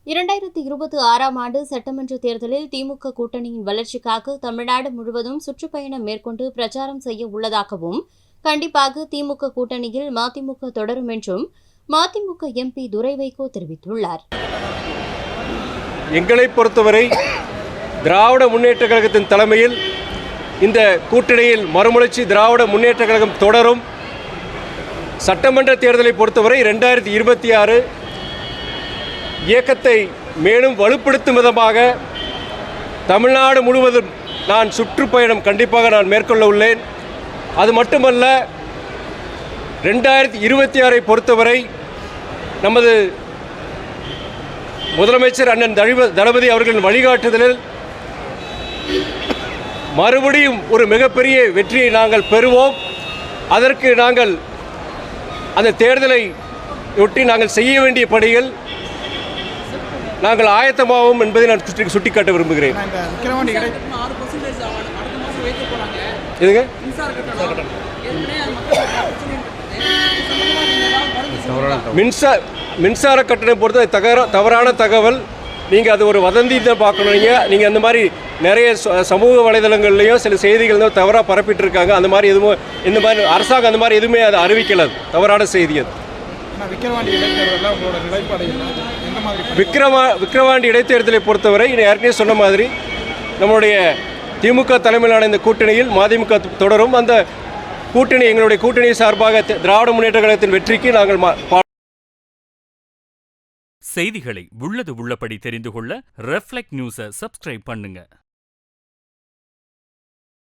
2026ஆம் ஆண்டு சட்டமன்ற தேர்தலில் திமுக கூட்டணியின் வளர்ச்சிக்காக தமிழ்நாடு முழுவதும் சுற்றுப்பயணம் மேற்கொண்டு பிரச்சாரம் செய்ய உள்ளதாகவும், கண்டிப்பாக திமுக கூட்டணியில் மதிமுக தொடரும் என்றும் மதிமுக எம்பி துரை வைகோ தெரிவித்துள்ளார். எங்களை பொறுத்தவரை திராவிட முன்னேற்ற கழகத்தின் தலைமையில் இந்த கூட்டணியில் மறுமலர்ச்சி திராவிட முன்னேற்ற கழகம் தொடரும். சட்டமன்ற தேர்தலை பொறுத்தவரை 2026 இயக்கத்தை மேலும் வலுப்படுத்தும் விதமாக தமிழ்நாடு முழுவதும் நான் சுற்றுப்பயணம் கண்டிப்பாக நான் மேற்கொள்ள உள்ளேன். அது மட்டுமல்ல, 2026 பொறுத்தவரை நமது முதலமைச்சர் அண்ணன் தளபதி அவர்களின் வழிகாட்டுதலில் மறுபடியும் ஒரு மிகப்பெரிய வெற்றியை நாங்கள் பெறுவோம். அதற்கு நாங்கள் அந்த தேர்தலை ஒட்டி நாங்கள் செய்ய வேண்டிய பணிகள் நாங்கள் ஆயத்தமாகவும் என்பதை நான் சுட்டிக்காட்ட விரும்புகிறேன். இதுங்க மின்சார கட்டணம் பொறுத்த தவறான தகவல். நீங்கள் அது ஒரு வதந்தி தான் பார்க்கணும். நீங்கள் அந்த மாதிரி நிறைய சமூக வலைதளங்கள்லையும் சில செய்திகள் தான் தவறாக பரப்பிட்டு இருக்காங்க. அந்த மாதிரி எதுவும் இந்த மாதிரி அரசாங்கம் அந்த மாதிரி எதுவுமே அதை அறிவிக்கல. தவறான செய்தி அது. விக்கிரவாண்டி இடைத்தேர்தலை பொறுத்தவரை ஏற்கனவே சொன்ன மாதிரி நம்மளுடைய திமுக தலைமையிலான இந்த கூட்டணியில் மதிமுக தொடரும். அந்த கூட்டணி எங்களுடைய கூட்டணி சார்பாக திராவிட முன்னேற்ற கழகத்தின் வெற்றிக்கு நாங்கள் செய்திகளை உள்ளது உள்ளபடி தெரிந்து கொள்ள ரெஃப்ளெக்ட் நியூஸை சப்ஸ்கிரைப் பண்ணுங்க.